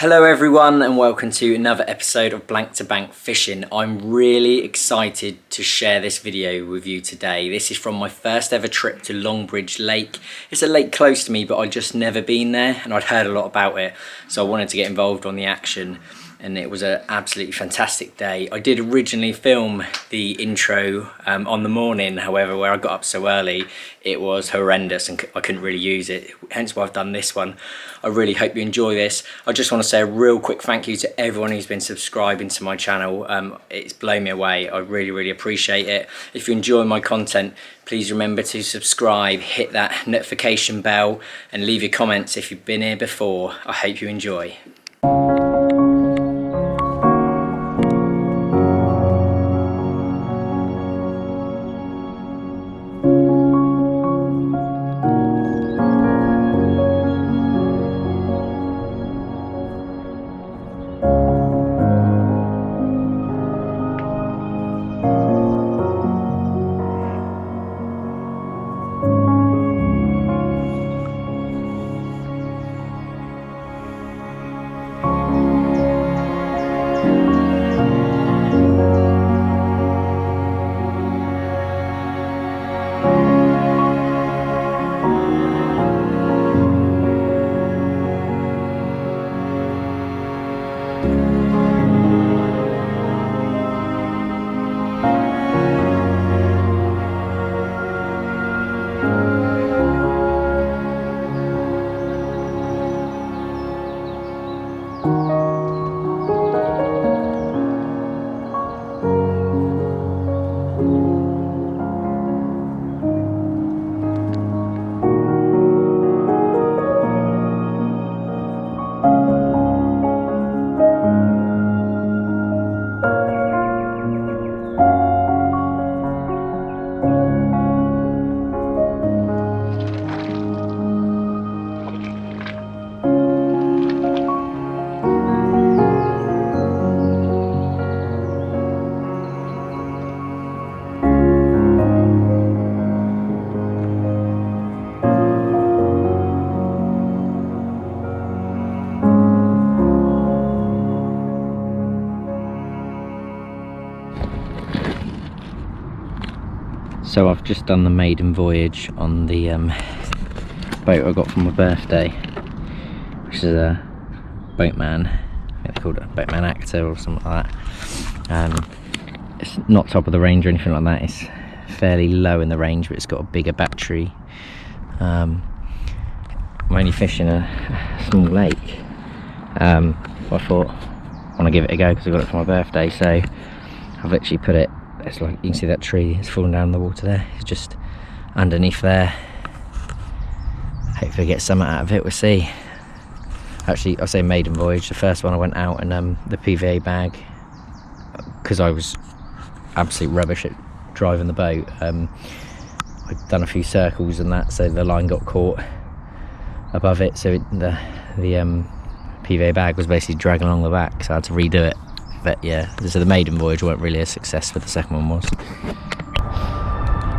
Hello everyone and welcome to another episode of Blank to Bank Fishing. I'm really excited to share this video with you today. This is from my first ever trip to Longbridge Lake. It's a lake close to me, but I'd just never been there and I'd heard a lot about it, so I wanted to get involved on the action. And it was an absolutely fantastic day. I did originally film the intro on the morning, however, where I got up so early, it was horrendous and I couldn't really use it, hence why I've done this one. I really hope you enjoy this. I just want to say a real quick thank you to everyone who's been subscribing to my channel. It's blown me away. I really appreciate it. If you enjoy my content, please remember to subscribe, hit that notification bell and leave your comments if you've been here before. I hope you enjoy. So I've just done the maiden voyage on the boat I got for my birthday, which is a boatman. I think they called it a boatman actor or something like that. It's not top of the range or anything like that. It's fairly low in the range, but it's got a bigger battery. I'm only fishing a small lake. I thought I want to give it a go because I got it for my birthday. So I've literally put it. It's like, you can see that tree, it's falling down in the water there. It's just underneath there. Hopefully get something out of it, we'll see. Actually, I say maiden voyage, the first one I went out in the PVA bag, because I was absolute rubbish at driving the boat. I'd done a few circles and that, so the line got caught above it, so the PVA bag was basically dragging along the back, so I had to redo it. But yeah, so the maiden voyage weren't really a success, but the second one was.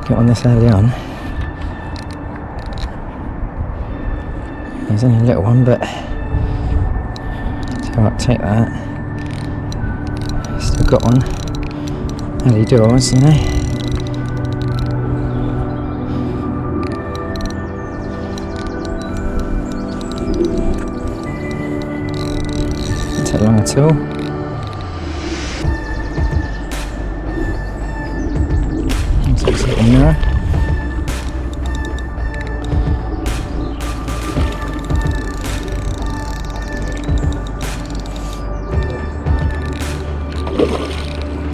Get on this early on. There's only a little one, but so I'll take that. Still got one. Early doors, you know. Didn't take long at all. Mirror.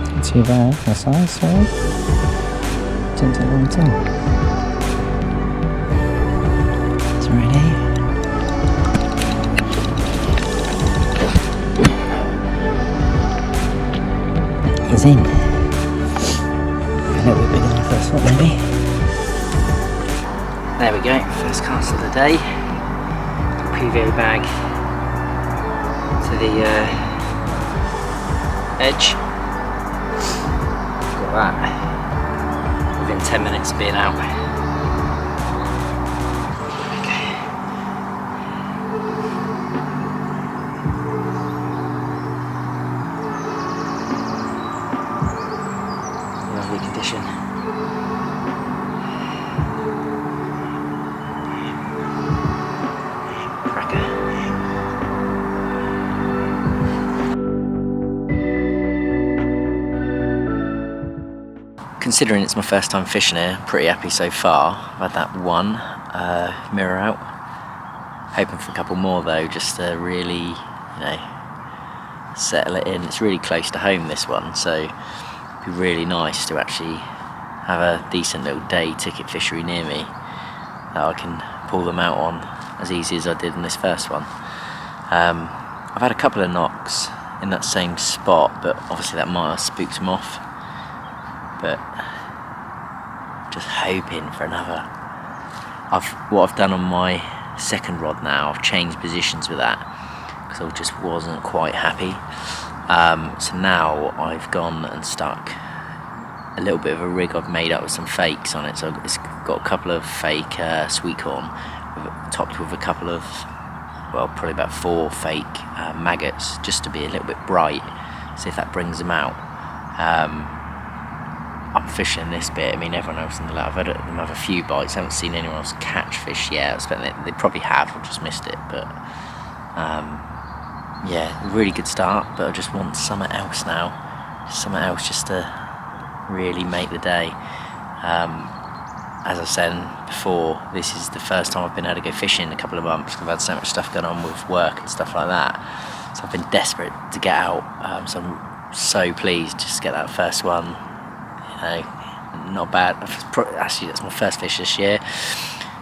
Not too bad for size, so didn't take long at all. It's ready. He's in. A little bit bigger than the first one, maybe. There we go, first cast of the day. PVA bag to the edge. Got that within 10 minutes of being out. Okay. considering it's my first time fishing here, pretty happy so far. I've had that one mirror out. Hoping for a couple more though, just to really, you know, settle it in. It's really close to home, this one, so it'd be really nice to actually have a decent little day ticket fishery near me that I can pull them out on as easy as I did in this first one. I've had a couple of knocks in that same spot, but obviously that might have spooked them off. But just hoping for another. What I've done on my second rod now, I've changed positions with that because I just wasn't quite happy. So now I've gone and stuck a little bit of a rig I've made up with some fakes on it. So it's got a couple of fake sweet corn topped with a couple of, well, probably about 4 fake maggots, just to be a little bit bright, see if that brings them out. I'm fishing this bit. I mean, everyone else in the lake, I've had them have a few bites. I haven't seen anyone else catch fish yet. I expect they probably have, I've just missed it. But yeah, really good start, but I just want something else now. Something else just to really make the day. As I said before, this is the first time I've been able to go fishing in a couple of months. I've had so much stuff going on with work and stuff like that, so I've been desperate to get out. So I'm so pleased just to get that first one. You know, not bad. Actually, that's my first fish this year,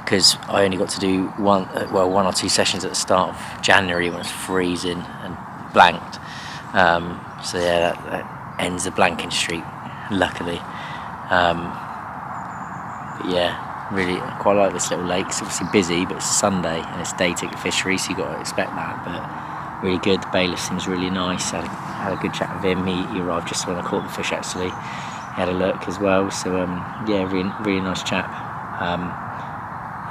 because I only got to do one or two sessions at the start of January when it was freezing and blanked. So yeah, that ends the blanking streak, luckily. But yeah, really quite like this little lake. It's obviously busy, but it's a Sunday and it's day ticket fishery, so you've got to expect that. But really good. The bailiff seems really nice. I had a good chat with him. He arrived just when I caught the fish, actually. He had a look as well. So yeah, really nice chap.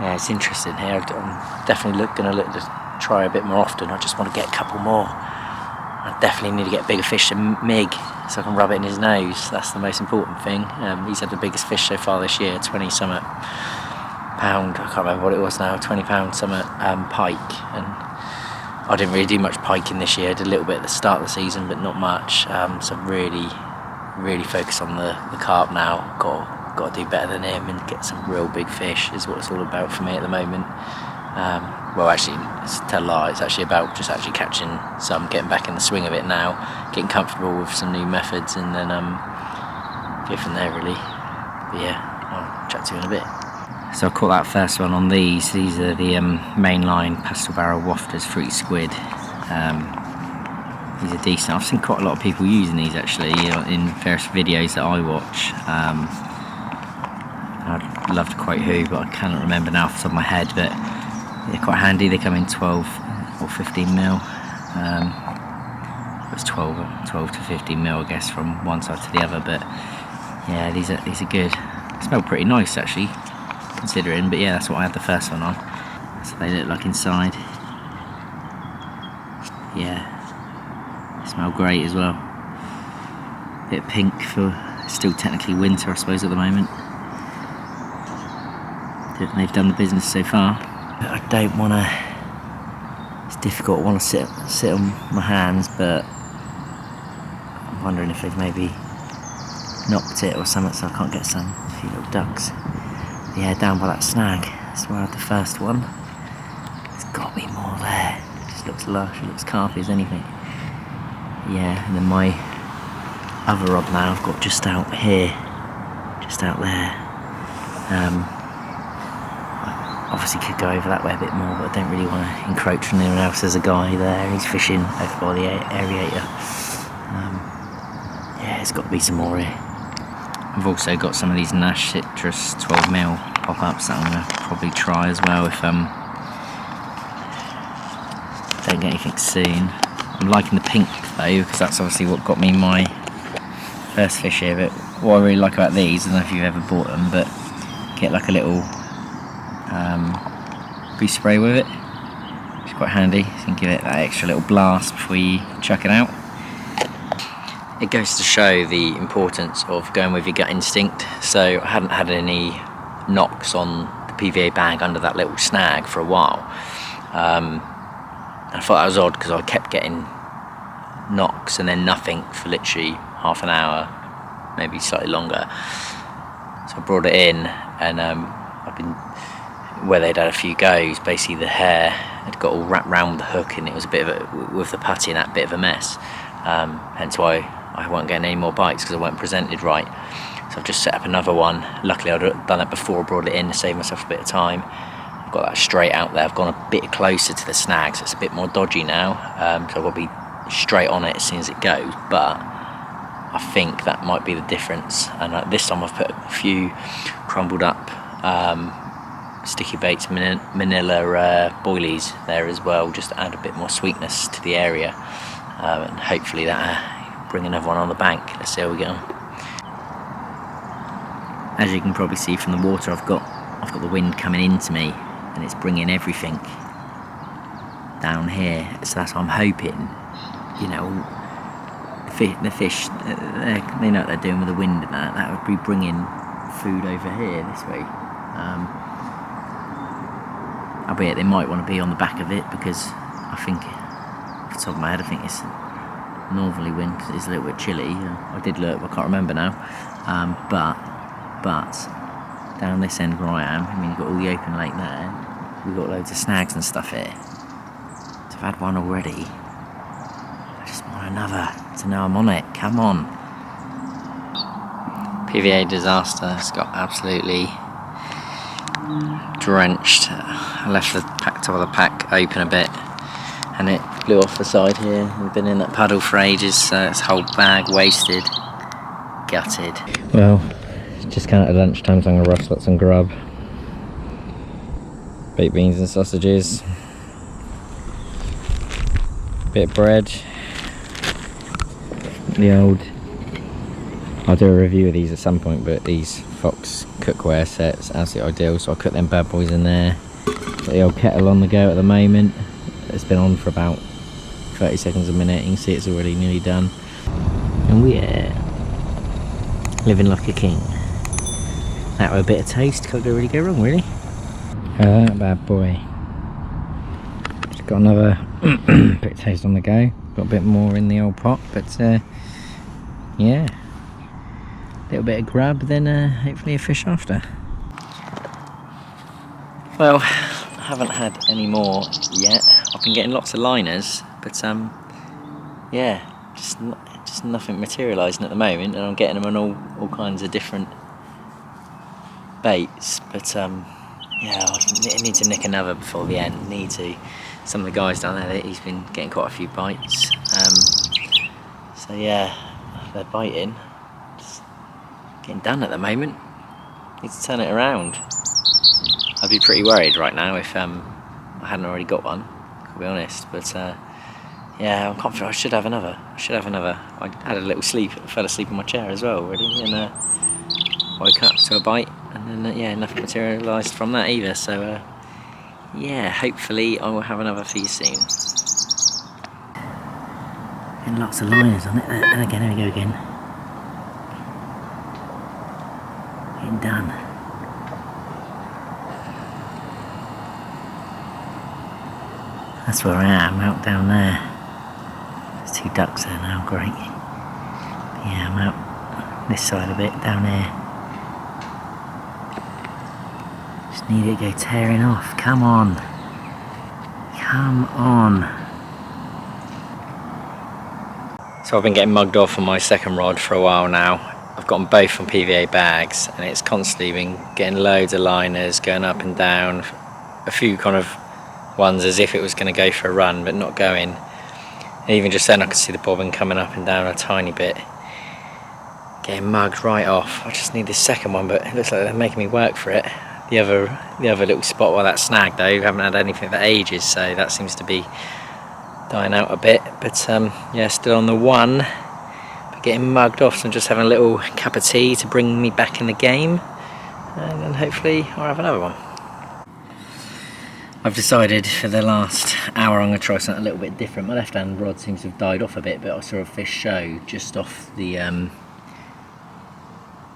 Yeah, it's interesting here. I'm definitely going to look to try a bit more often. I just want to get a couple more. I definitely need to get a bigger fish than Mig, so I can rub it in his nose. That's the most important thing. He's had the biggest fish so far this year, 20-something pound, I can't remember what it was now, 20 pound something pike. And I didn't really do much piking this year. I did a little bit at the start of the season, but not much. So really focus on the carp now. Got to do better than him and get some real big fish is what it's all about for me at the moment. Well, actually, it's a tell lie. It's actually about just actually catching some, getting back in the swing of it now, getting comfortable with some new methods, and then go from there, really. But yeah, I'll chat to you in a bit. So I caught that first one on these. These are the mainline pastel barrel wafters, fruity squid. These are decent. I've seen quite a lot of people using these actually in various videos that I watch. I'd love to quote who, but I cannot remember now off the top of my head. But they're quite handy. They come in 12 or 15 mil. It's 12 to 15 mil, I guess, from one side to the other. But yeah, these are good. They smell pretty nice actually, considering. But yeah, that's what I had the first one on. That's what they look like inside. Yeah, they smell great as well. Bit pink for still technically winter, I suppose, at the moment. They've done the business so far. I don't want to. It's difficult. I want to sit on my hands, but I'm wondering if they've maybe knocked it or something, so I can't get a few little ducks. Yeah, down by that snag. That's where I had the first one. There's got to be more there. It just looks lush. It looks carpy as anything. Yeah, and then my other rod now I've got just out here, just out there. Obviously could go over that way a bit more, but I don't really want to encroach on anyone else. There's a guy there and he's fishing over by the aerator. Yeah, it's got to be some more here. I've also got some of these Nash Citrus 12mm pop-ups that I'm going to probably try as well if don't get anything soon. I'm liking the pink though, because that's obviously what got me my first fish here. But what I really like about these, I don't know if you've ever bought them, but get like a little grease spray with it. It's quite handy, so you can give it that extra little blast before you chuck it out. It goes to show the importance of going with your gut instinct. So I hadn't had any knocks on the PVA bag under that little snag for a while. I thought that was odd because I kept getting knocks and then nothing for literally half an hour, maybe slightly longer. So I brought it in, and I've been where they'd had a few goes. Basically, the hair had got all wrapped round the hook, and it was a bit of a, with the putty and that, bit of a mess. Hence why I weren't getting any more bites, because I weren't presented right. So I've just set up another one. Luckily, I'd done it before I brought it in to save myself a bit of time. I've got that straight out there. I've gone a bit closer to the snags. It's a bit more dodgy now, so I've got to be straight on it as soon as it goes. But I think that might be the difference. And this time I've put a few crumbled up sticky baits, manila boilies there as well, just to add a bit more sweetness to the area, and hopefully that bring another one on the bank. Let's see how we get on. As you can probably see from the water, I've got the wind coming into me, and it's bringing everything down here. So that's what I'm hoping. You know, the fish, they know what they're doing with the wind and that. That would be bringing food over here this way. Albeit they might want to be on the back of it, because I think, off the top of my head, I think it's northerly wind, because it's a little bit chilly. I did look, I can't remember now. But down this end where I am, I mean, you've got all the open lake there. We've got loads of snags and stuff here. So I've had one already. I just want another to know I'm on it. Come on. PVA disaster. It's got absolutely drenched. I left the top of the pack open a bit, and it blew off the side here. We've been in that puddle for ages, so it's whole bag wasted. Gutted. Well, just kind of at lunchtime, so I'm going to rustle up some grub, baked beans and sausages, bit of bread, the old, I'll do a review of these at some point, but these Fox cookware sets, absolutely ideal. So I'll cook them bad boys in there. Got the old kettle on the go at the moment. It's been on for about 30 seconds a minute. You can see it's already nearly done, and we're living like a king. That with a bit of toast, can't really go wrong, really. That bad boy. Just got another bit of toast on the go. Got a bit more in the old pot, but yeah, a little bit of grub, then hopefully a fish after. Well, I haven't had any more yet. I've been getting lots of liners, but yeah, just nothing materialising at the moment, and I'm getting them on all kinds of different baits, but yeah, I need to nick another before the end. Need to. Some of the guys down there, he's been getting quite a few bites, so yeah, they're biting. Just getting done at the moment. Need to turn it around. I'd be pretty worried right now if I hadn't already got one, to be honest, but yeah, I'm confident I should have another. I had a little sleep, fell asleep in my chair as well already, and woke up to a bite, and then yeah, nothing materialised from that either, so yeah, hopefully I will have another for you soon. And lots of liners on it, and again, there we go again. Getting done. That's where I am, out down there. There's two ducks there now, great. But yeah, I'm out this side of it, down here. Just need it to go tearing off. Come on. Come on. So I've been getting mugged off on my second rod for a while now. I've got them both from PVA bags, and it's constantly been getting loads of liners going up and down. A few kind of ones as if it was going to go for a run, but not going. And even just then I could see the bobbin coming up and down a tiny bit. Getting mugged right off. I just need this second one, but it looks like they're making me work for it. The other little spot where that snag though, we haven't had anything for ages, so that seems to be dying out a bit. But yeah, still on the one, but getting mugged off, so I'm just having a little cup of tea to bring me back in the game, and then hopefully I'll have another one. I've decided for the last hour I'm going to try something a little bit different. My left hand rod seems to have died off a bit, but I saw a fish show just off the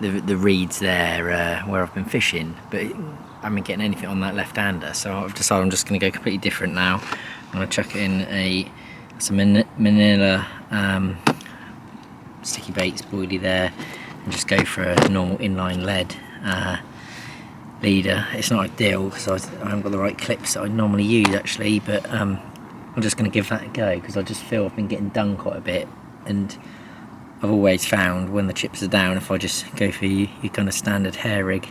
reeds there where I've been fishing, but I haven't been getting anything on that left hander, so I've decided I'm just going to go completely different now. I'm going to chuck in some manila sticky baits boilie there, and just go for a normal inline lead. leader. It's not ideal because I haven't got the right clips that I normally use actually, but I'm just going to give that a go because I just feel I've been getting done quite a bit, and I've always found when the chips are down, if I just go for your kind of standard hair rig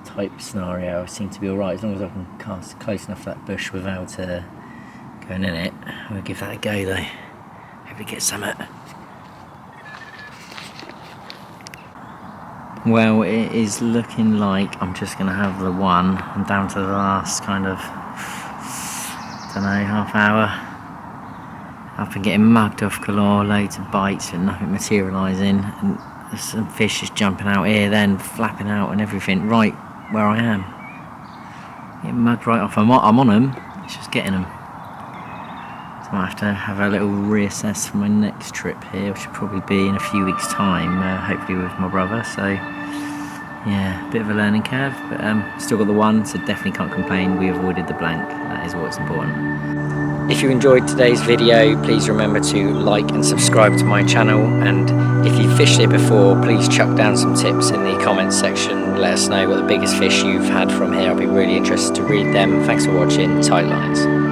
type scenario, I seem to be alright as long as I can cast close enough to that bush without going in it. We'll give that a go though. Hopefully get some. Well, it is looking like I'm just going to have the one. I'm down to the last kind of, don't know, half hour. I've been getting mugged off galore, loads of bites and nothing materialising, and there's some fish just jumping out here then, flapping out and everything, right where I am. Getting mugged right off. I'm on them, it's just getting them. So I have to have a little reassess for my next trip here, which will probably be in a few weeks' time, hopefully with my brother. So yeah, a bit of a learning curve, but still got the one, so definitely can't complain. We avoided the blank, that is what's important. If you enjoyed today's video, please remember to like and subscribe to my channel, and if you've fished it before, please chuck down some tips in the comments section. Let us know what the biggest fish you've had from here. I'll be really interested to read them. Thanks for watching. Tight lines.